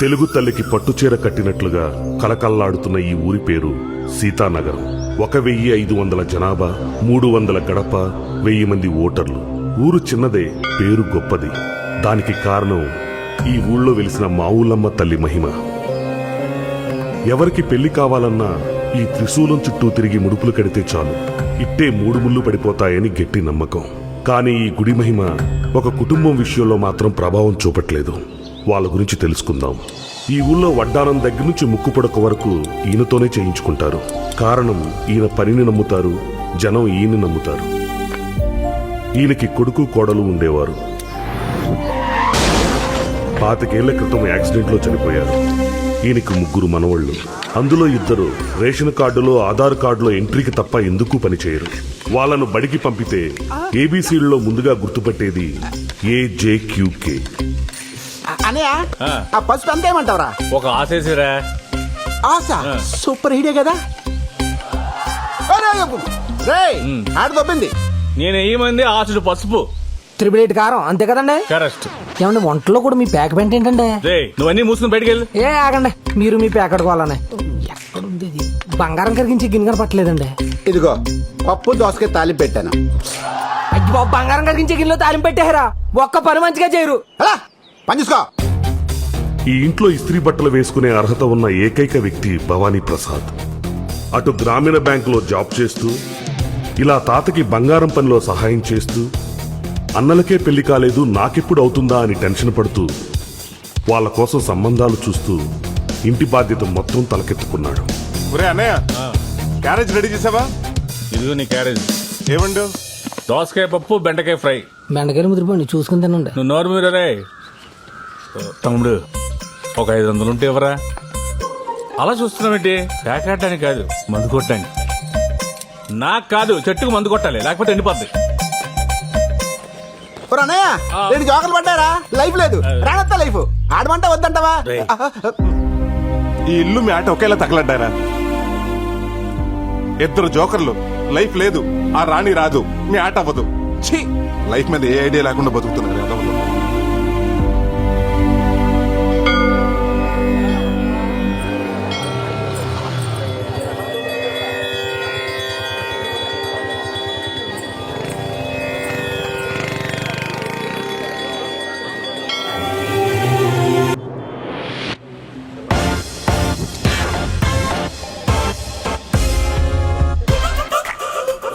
తెలుగు తల్లికి పట్టుచీర కట్టినట్లుగా కలకల్లాడుతున్న ఈ ఊరి పేరు సీతానగరం. 1500 జనాభా, 300 గడప, 1000 మంది ఓటర్లు. ఊరు చిన్నదే, పేరు గొప్పది. దానికి కారణం ఈ ఊళ్ళో వెలిసిన మావులమ్మ తల్లి మహిమ. ఎవరికి పెళ్లి కావాలన్నా ఈ త్రిశూలం చుట్టూ తిరిగి ముడుపులు కడితే చాలు, ఇట్టే 3 ముళ్ళు పడిపోతాయని గట్టి నమ్మకం. కానీ ఈ గుడి మహిమ ఒక కుటుంబం విషయంలో మాత్రం ప్రభావం చూపట్లేదు. వాళ్ళ గురించి తెలుసుకుందాం. ఈ ఊళ్ళో వడ్డానం దగ్గర నుంచి ముక్కు పొడక వరకు ఈయనతోనే చేయించుకుంటారు. కారణం, ఈయన పనిని నమ్ముతారు, జనం ఈయన్ని నమ్ముతారు. ఈయనకి కొడుకు కోడలు ఉండేవారు. 25 ఏళ్ల క్రితం యాక్సిడెంట్లో చనిపోయారు. ఈయనకి 3 మనవళ్లు. అందులో 2 రేషన్ కార్డులో, ఆధార్ కార్డులో ఎంట్రీకి తప్ప ఎందుకు పనిచేయరు. వాళ్ళను బడికి పంపితే ఏబీసీల్లో ముందుగా గుర్తుపట్టేది AJQK. అనయా ఆ పసుపు ఎంత ఏమంటావరా? ఒక ఆశేసిరా. ఆశ సూపర్ హీడే కదా. ఆడ దొబ్బింది. నేను ఏమంది ఆశుడు పసుపు 888 కారం అంతే కదండి. కరెక్ట్. ఏమండి వంటలో కూడా మీ ప్యాక్ పెంట ఏంటండి? రే నువ్వన్నీ మూసుకుని బయటికి వెళ్ళు. ఏ ఆగండి, మీరు మీ ప్యాక్ అడుకోవాలని. ఎక్కడుంది ఇది? బంగారం కరిగించి గిన్నె పట్టలేదండి. ఇదిగో పప్పు దోసకాయ తాలింపు పెట్టాను. అయ్యి బాబు, బంగారం కరిగించే గిన్నెలో తాలింపు పెట్టారా? ఒక్క పని మంచిగా చేయరు. అలా పని చూసుకో. ఈ ఇంట్లో ఇస్త్రీ బట్టలు వేసుకునే అర్హత ఉన్న ఏకైక వ్యక్తి భవానీ ప్రసాద్. అటు గ్రామీణ బ్యాంకులో జాబ్ చేస్తూ, ఇలా తాతకి బంగారం పనిలో సహాయం చేస్తూ, అన్నలకే పెళ్లి కాలేదు నాకెప్పుడు అవుతుందా అని టెన్షన్ పడుతూ, వాళ్ళ కోసం సంబంధాలు చూస్తూ ఇంటి బాధ్యత మొత్తం తలకెత్తుకున్నాడు. ఒరే అన్నయ్య, క్యారేజ్ రెడీ చేసావా? ఇదిగో నీ క్యారేజ్. ఏమండు? దోసకాయ పప్పు, బెండకాయ ఫ్రై. బెండకాయలు ముదిరిపోండి, చూసుకుని తినండి. నువ్వు నోరు మీద రే. తమ్ముడు ఒక 500 ఉంటే ఎవరా? అలా చూస్తున్నావేంటి? ప్యాకెట్టానికి కాదు, మందు కొట్టడానికి. నాకు కాదు, చెట్టుకు మందు కొట్టాలి, లేకపోతే ఎండిపోద్ది. అన్నయ్య 2 జోకర్లు పడ్డారా? లైఫ్ లేదు, రానత్తా లైఫ్. ఆడమంట వద్దంటావా? ఈ ఇల్లు మీ ఆట ఒకేలా తగలడ్డారా? 2 జోకర్లు, లైఫ్ లేదు, ఆ రాణి రాదు, మీ ఆట అవ్వదు. ఛీ, లైఫ్ మీద ఏ ఐడియా లేకుండా బతుకుతున్నారు.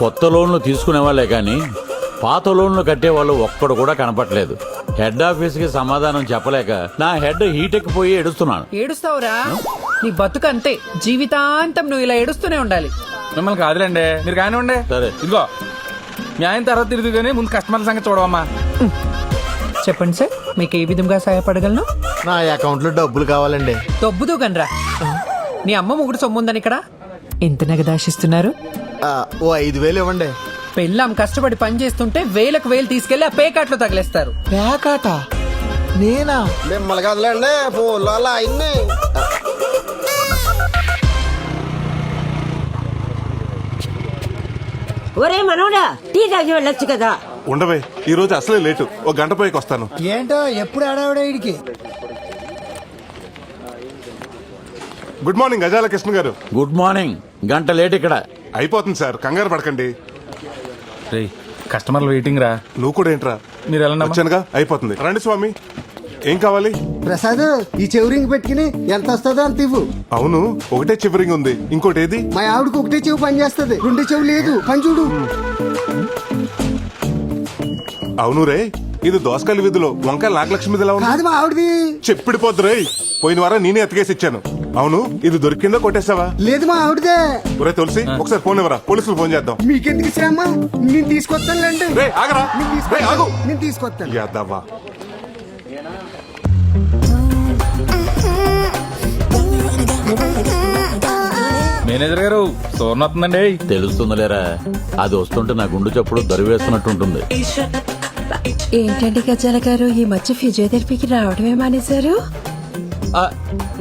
కొత్త లోన్లు తీసుకునే వాళ్ళే కానీ పాత లోన్లు కట్టేవాళ్ళు ఒక్కడు కూడా కనపట్లేదు. హెడ్ ఆఫీస్కి సమాధానం చెప్పలేక నా హెడ్ హీట్ ఎక్కిపోయి ఏడుస్తున్నాను. ఏడుస్తావురా? నీ బతుకు అంతే, జీవితాంతం నువ్వు ఇలా ఏడుస్తూనే ఉండాలి. మిమ్మల్ని కాదులేండి, మీరు కానివ్వండి. సరే ఇదిగో మీ ఆయన తర్వాత తిరిగి కానీ ముందు కస్టమర్ల సంగతి చూడవమ్మా. చెప్పండి సార్, మీకు ఏ విధంగా సహాయపడగలను? నా అకౌంట్ లో డబ్బులు కావాలండి. దొబ్బుదు గనరా. నీ అమ్మ ముగుడు సొమ్ముందని ఇక్కడ ఎంత నగదాశిస్తున్నారు? ఓ 5000 ఇవ్వండి. పెళ్ళాం కష్టపడి పని చేస్తుంటే 1000కు 1000 తీసుకెళ్లి ఆ పేకాట్లో తగిలేస్తారు. పేకాట? నేనా? మిమ్మల్ని కదలండి ఫోన్లో అలా అయింది. ఒరే మనోడా, టీ తాగి వెళ్ళొచ్చు కదా. ఉండవే, ఈ రోజు అసలే లేటు, 1 గంట పైకి వస్తాను. ఏంటో ఎప్పుడు ఆడావిడికి. గుడ్ మార్నింగ్ గజాల కృష్ణ గారు. Good morning. గంట లేట్ ఇక్కడ. అయిపోతుంది సార్, కంగారు పడకండి. రే కస్టమర్లు వెయిటింగ్ రా. నువ్వు కూడా ఏంట్రా? మీరు ఎలా వచ్చానుగా, అయిపోతుంది. రండి స్వామి, ఏం కావాలి? ప్రసాద్, ఈ చెవురింగ్ పెట్టుకుని ఎంత వస్తుందో అంత ఇవ్వు. అవును, ఒకటే చివరింగ్ ఉంది, ఇంకోటి ఏది? మా ఆవిడకి ఒకటే చెవు పని చేస్తుంది, 2 చెవు లేదు. పని చూడు. అవును రే, ఇది దోసకాయల వీధిలో వంకాయల నాగలక్ష్మి ఎలా ఉంది? కాదు, మా ఆవిడది. చెప్పిడిపోద్దు రే, పోయిన వారం నేనే ఎత్తుకేసి ఇచ్చాను. అవును, ఇది దొరికిందో కొట్టేసావా? లేదు, మా ఆవిడదే. ఒరే తులసి, ఒకసారి ఫోన్ ఇవ్వరా, పోలీసులు ఫోన్ చేద్దాం. మీకెందుకు శ్రమ? నేను తీసుకొస్తానులేండి. రే ఆగరా, రే ఆగు. నేను తీసుకొస్తాను. యాదవ్వా. మేనేజర్ గారు సోర్ణ వస్తుందండి. తెలుస్తుందిలేరా, అది వస్తుంటే నా గుండు చప్పుడు దరివేస్తున్నట్టుంటుంది. ఏంటండి గజాల గారు, ఈ మధ్య ఫిజియోథెరపీకి రావడమే మానేశారు?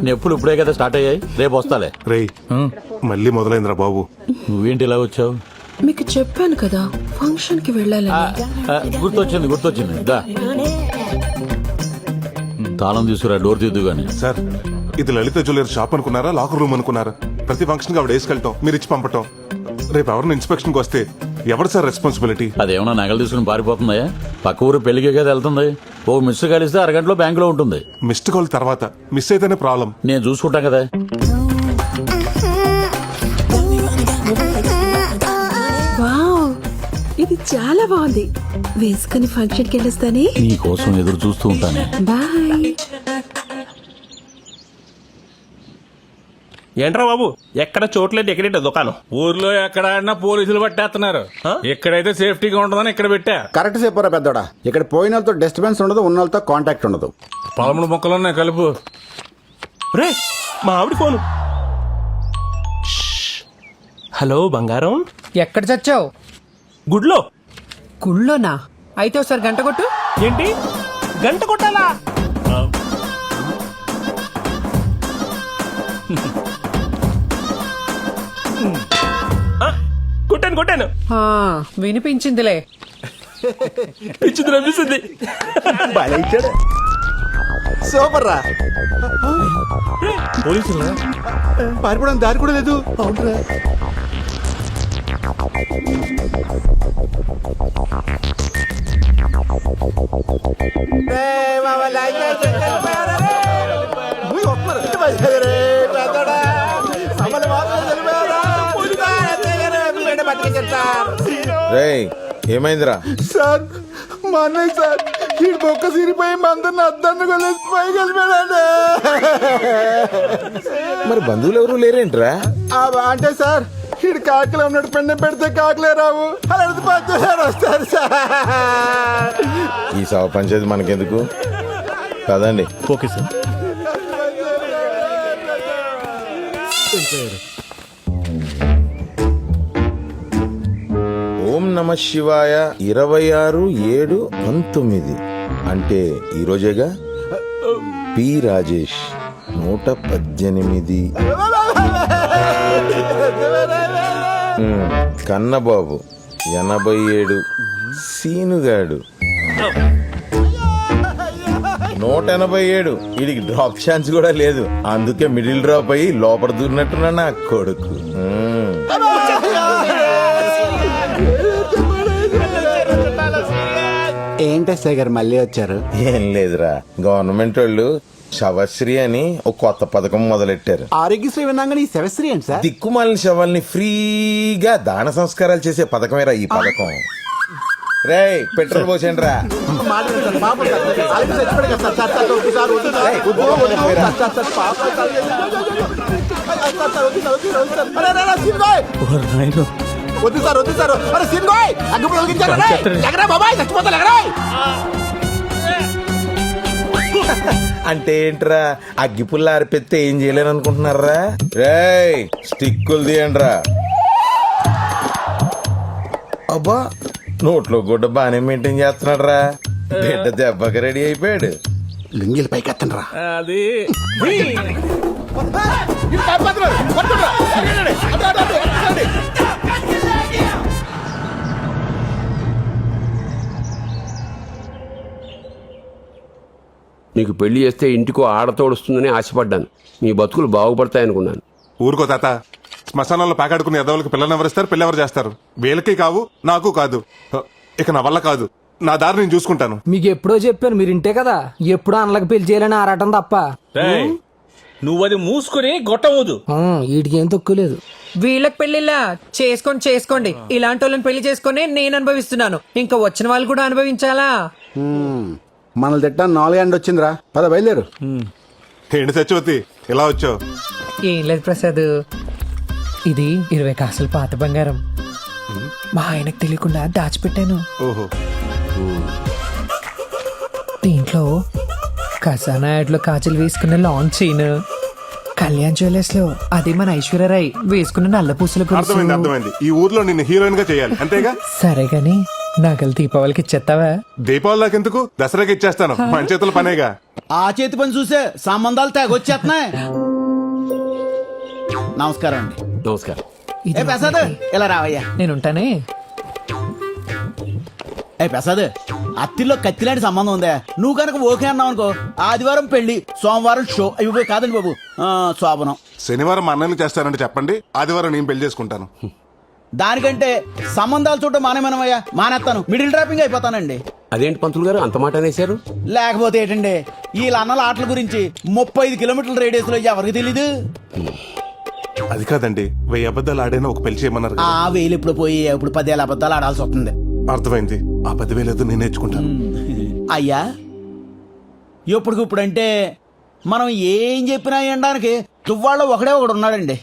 నొప్పులు ఇప్పుడే కదా స్టార్ట్ అయ్యాయి, రేపు వస్తాలే. రే మళ్ళీ మొదలైందిరా బాబు. నువ్వేంటి ఇలా వచ్చావు? మీకు చెప్పాను కదా ఫంక్షన్ కి వెళ్ళాలని. గుర్తొచ్చింది దా. తాళం తీసుకురా, డోర్ తీద్దు గాని. సార్ ఇది లలిత జ్యువెలరీ షాప్ అనుకున్నారా లాకర్ రూమ్ అనుకున్నారా? ప్రతి ఫంక్షన్ కి ఆవిడ వేసుకెళ్తాం, మీరు ఇచ్చి పంపటం. రేపు ఎవరిని ఇన్స్పెక్షన్ కి వస్తే ఎవరు సార్ రెస్పాన్సిబిలిటీ? అదేమన్నా నగలు తీసుకుని పారిపోతుందా? పక్క ఊరు పెళ్లికే కదా వెళ్తుంది. ఓ మిస్ కలిస్తే అరగంటలో బ్యాంకులో ఉంటుంది. మిస్డ్ కాల్ తర్వాత మిస్ అయితేనే ప్రాబ్లం. నేను చూసుకుంటా కదా. వావ్, ఇది చాలా బాగుంది. వేసుకుని ఫంక్షన్ కి వెళ్ళొస్తానే. నీ కోసం ఎదురు చూస్తూ ఉంటానే. బాయ్. ఏంట్రా బాబు, ఎక్కడ చోట్లేదు, ఎక్కడేట దుకాణం? ఊర్లో ఎక్కడ ఆడినా పోలీసులు పట్టేస్తున్నారు. ఎక్కడైతే సేఫ్టీగా ఉంటుందని ఇక్కడ పెట్టా. కరెక్ట్ చెప్పారా పెద్దోడా. ఇక్కడ పోయిన వాళ్ళతో డిస్టర్బెన్స్ ఉండదు, ఉన్న వాళ్ళతో కాంటాక్ట్ ఉండదు. 13 మొక్కలున్నాయి కలుపు. రే, మా ఆవిడ ఫోను. హలో బంగారం, ఎక్కడ చచ్చావు? గుడ్లో. గుళ్ళోనా? అయితే ఒకసారి గంట కొట్టు. ఏంటి గంట కొట్టాలా? కొట్టాను కొట్టాను, ఆ, వినిపించిందిలే. పిచ్చింది రప్పిస్తుంది. సూపర్ రా. పోలీసులు పారిపోవడానికి దారి కూడా లేదు. అవునరా. రేయ్, ఏమైందిరా? సార్ మా అన్నయ్య సార్ ఈ బొక్క సిరిపోయి మందరిని అద్దాన్ని కొలేసి పైకి వెళ్ళిపోయాడు. మరి బంధువులు ఎవరు లేరేంట్రా? అంటే సార్ ఈడు కాకలే ఉన్నాడు, పెండ పెడితే కాకలే రావు, అలా వస్తారు సార్. ఈ సవ పంచాయతీ మనకెందుకు కదండి. Okay sir. ఓం నమ శివాయ 26/7/19 అంటే ఈరోజేగా. పి రాజేష్ 118. కన్నబాబు 87. సీనుగాడు 187. వీడికి డ్రాప్ ఛాన్స్ కూడా లేదు, అందుకే మిడిల్ డ్రాప్ అయ్యి లోపల దూరినట్టున్నా నా కొడుకు. ఏంటి సార్ మళ్ళీ వచ్చారు? ఏం లేదురా, గవర్నమెంట్ వాళ్ళు శవశ్రీ అని ఒక కొత్త పథకం మొదలెట్టారు. ఆరోగ్యశ్రీ విన్నాగా ఈ శవశ్రీ ఏంటి సార్? దిక్కుమాలిన శవాల్ని ఫ్రీగా దాన సంస్కారాలు చేసే పథకమేరా ఈ పథకం. రేయ్, పెట్రోల్ పోసేయండి రా. వద్దు సార్ వద్దు సార్. అరే సీన్గోయ్ అగ్గిపుల్ల వెలిగించారు. ఎగరా బాబాయ్, చచ్చిపోతాను ఎగరా. అంటే ఏంట్రా, అగ్గిపుల్ల ఆరిపెత్తే ఏం చేయలేను అనుకుంటున్నారా? రేయ్, స్టిక్కులు తీయండిరా. అబ్బా, నోట్లో గుడ్డ బానే మెయింటైన్ చేస్తున్నాడు రా. బిడ్డ దెబ్బకి రెడీ అయిపోయాడు. లింగిల్ పైకి ఎత్తండి రా. అది నీకు పెళ్లి చేస్తే ఇంటికో ఆడతోడుస్తుందని ఆశపడ్డాను. మీ బతుకులు బాగుపడతాయనుకున్నాను. ఊరుకో తాత, శ్మశానంలో పాకాడుకునే ఎదవలకు పిల్లలు ఎవరిస్తారు, పిల్ల ఎవరు చేస్తారు? వీళ్ళకి కావు, నాకు కాదు. ఇక నా వల్ల కాదు, నా దారి నేను చూసుకుంటాను. మీకు ఎప్పుడో చెప్పాను, మీరు ఇంటే కదా ఎప్పుడో అన్నలకు పెళ్లి చేయాలని ఆరాటం తప్ప. నువ్వు అది మూసుకుని గొట్టవద్దు. వీటికి ఏం తక్కువ లేదు. వీళ్ళకి పెళ్లిలా చేసుకోండి. ఇలాంటి వాళ్ళని పెళ్లి చేసుకుని నేను అనుభవిస్తున్నాను, ఇంకా వచ్చిన వాళ్ళు కూడా అనుభవించాలా? మనల్ని తిట్టా 4 గంటలు వచ్చిందిరా. పద బయలుదేరు. ఏంటి సత్యవతి ఇలా వచ్చావు? ఏం లేదు ప్రసాద్, ఇది 20 కాసులు పాత బంగారం మా ఆయనకు తెలియకుండా దాచిపెట్టాను. ఓహో. దీంట్లో ఖజానా యాడ్లో కాజల్ వేసుకున్న లాంగ్ చైన్, కళ్యాణ్ జ్యువెలర్స్ లో అది మన ఐశ్వర్యరాయ్ వేసుకున్న నల్ల పూసల అర్థమైంది అర్థమైంది. ఈ ఊర్లో నిన్ను హీరోయిన్ గా చేయాలి, అంతేగా? సరే గాని నగలు దీపావళికి ఇచ్చేస్తావా? దీపావళి దాకెందుకు, దసరాకి ఇచ్చేస్తాను. మన చేతుల పనేగా. ఆ చేతి పని చూసే సంబంధాలు తెగొచ్చేస్తున్నాయి. నమస్కారం అండి. నమస్కారం. ఇది ప్రసాద్ ఇలా రావయ్యా. నేనుంటానే. ప్రసాద్ అత్తిలో కత్తిలాంటి సంబంధం ఉందా? నువ్వు కనుక ఓకే అన్నావు అనుకో, ఆదివారం పెళ్లి, సోమవారం షో. ఇవి కాదండి బాబు, శోభనం. శనివారం మా అన్నయ్యని చేస్తానంటే చెప్పండి, ఆదివారం నేను పెళ్లి చేసుకుంటాను. దానికంటే సంబంధాలు చూడటం మానేమనమయ్యా, మానేస్తాను. మిడిల్ డ్రాపింగ్ అయిపోతానండి. అదేంటి పంతులు గారు అంత మాట అనేశారు? లేకపోతే ఏంటండి, వీళ్ళ అన్నల ఆటల గురించి 35 కిలోమీటర్ల రేడియస్ లో ఎవరికి తెలీదు? అది కాదండి, 1000 అబద్ధాలు ఆడైనా ఒక పెళ్లి చేయమన్నారు కదా. ఆ వేలు ఇప్పుడు పోయి ఇప్పుడు 10 అబద్ధాలు ఆడాల్సి వస్తుంది. అర్థమైంది. ఆ 10,000 ఏదో నేను నేర్చుకుంటాను. అయ్యా, ఇప్పుడుకిప్పుడంటే మనం ఏం చెప్పినా వినడానికి తువ్వాళ్ళో ఒకడే ఒకడు ఉన్నాడండి.